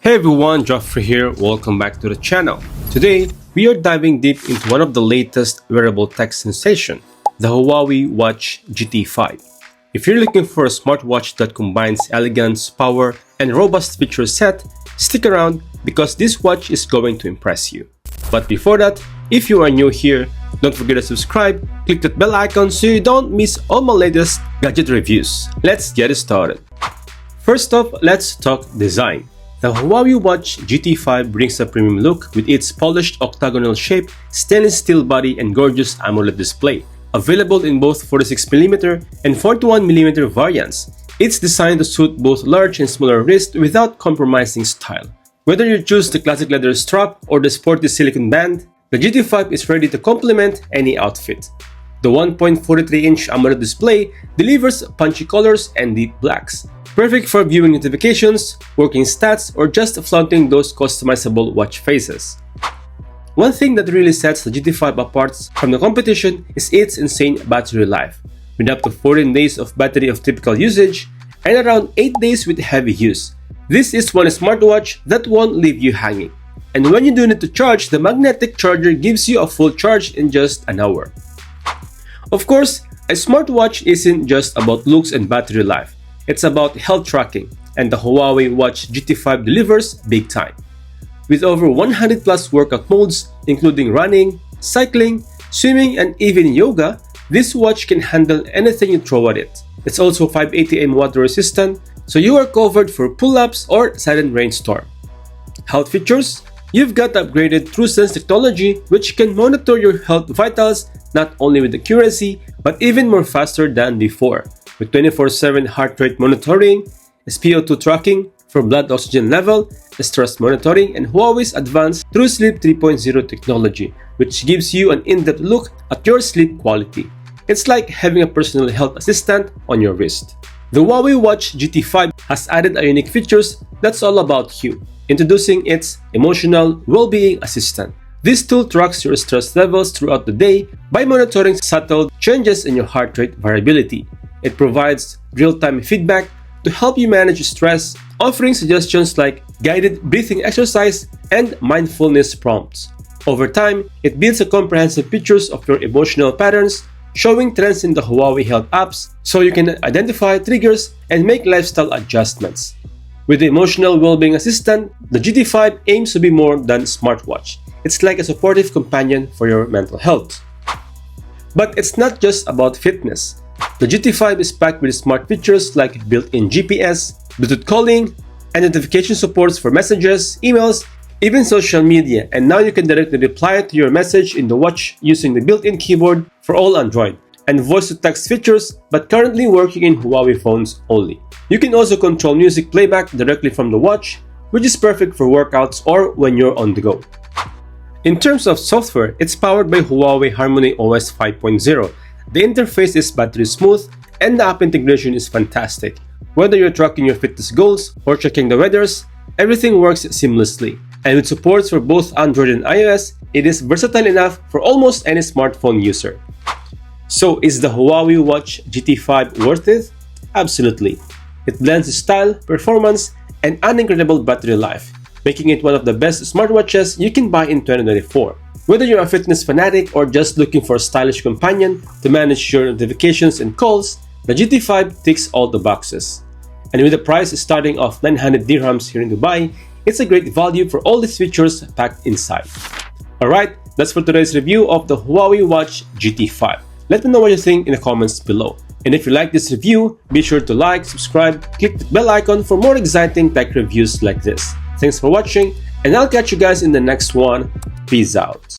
Hey everyone, Joffrey here. Welcome back to the channel. Today, we are diving deep into one of the latest wearable tech sensation, the Huawei Watch GT5. If you're looking for a smartwatch that combines elegance, power, and robust feature set, stick around because this watch is going to impress you. But before that, if you are new here, don't forget to subscribe, click that bell icon so you don't miss all my latest gadget reviews. Let's get started. First off, let's talk design. The Huawei Watch GT5 brings a premium look with its polished octagonal shape, stainless steel body, and gorgeous AMOLED display. Available in both 46mm and 41mm variants, it's designed to suit both large and smaller wrists without compromising style. Whether you choose the classic leather strap or the sporty silicone band, the GT5 is ready to complement any outfit. The 1.43-inch AMOLED display delivers punchy colors and deep blacks, perfect for viewing notifications, working stats, or just flaunting those customizable watch faces. One thing that really sets the GT5 apart from the competition is its insane battery life, with up to 14 days of battery of typical usage and around 8 days with heavy use. This is one smartwatch that won't leave you hanging. And when you do need to charge, the magnetic charger gives you a full charge in just an hour. Of course, a smartwatch isn't just about looks and battery life. It's about health tracking, and the Huawei Watch GT5 delivers big time. With over 100 plus workout modes, including running, cycling, swimming, and even yoga, this watch can handle anything you throw at it. It's also 580 AM water resistant, so you are covered for pull-ups or sudden rainstorm. Health features? You've got upgraded TrueSense technology, which can monitor your health vitals not only with accuracy, but even more faster than before, with 24/7 heart rate monitoring, SpO2 tracking for blood oxygen level, stress monitoring, and Huawei's advanced TrueSleep 3.0 technology, which gives you an in-depth look at your sleep quality. It's like having a personal health assistant on your wrist. The Huawei Watch GT5 has added a unique features that's all about you, introducing its emotional well-being assistant. This tool tracks your stress levels throughout the day by monitoring subtle changes in your heart rate variability. It provides real-time feedback to help you manage stress, offering suggestions like guided breathing exercise and mindfulness prompts. Over time, it builds a comprehensive pictures of your emotional patterns, showing trends in the Huawei Health apps so you can identify triggers and make lifestyle adjustments. With the emotional well-being assistant, the GT5 aims to be more than a smartwatch. It's like a supportive companion for your mental health. But it's not just about fitness. The GT5 is packed with smart features like built-in GPS, Bluetooth calling, and notification supports for messages, emails, even social media, and now you can directly reply to your message in the watch using the built-in keyboard for all Android, and voice-to-text features, but currently working in Huawei phones only. You can also control music playback directly from the watch, which is perfect for workouts or when you're on the go. In terms of software, it's powered by Huawei Harmony OS 5.0. The interface is battery smooth, and the app integration is fantastic. Whether you're tracking your fitness goals or checking the weathers, everything works seamlessly. And with supports for both Android and iOS, it is versatile enough for almost any smartphone user. So is the Huawei Watch GT5 worth it? Absolutely. It blends style, performance, and an incredible battery life, making it one of the best smartwatches you can buy in 2024. Whether you're a fitness fanatic or just looking for a stylish companion to manage your notifications and calls, the GT5 ticks all the boxes. And with the price starting off 900 dirhams here in Dubai, it's a great value for all these features packed inside. Alright, that's for today's review of the Huawei Watch GT5. Let me know what you think in the comments below. And if you like this review, be sure to like, subscribe, click the bell icon for more exciting tech reviews like this. Thanks for watching, and I'll catch you guys in the next one. Peace out.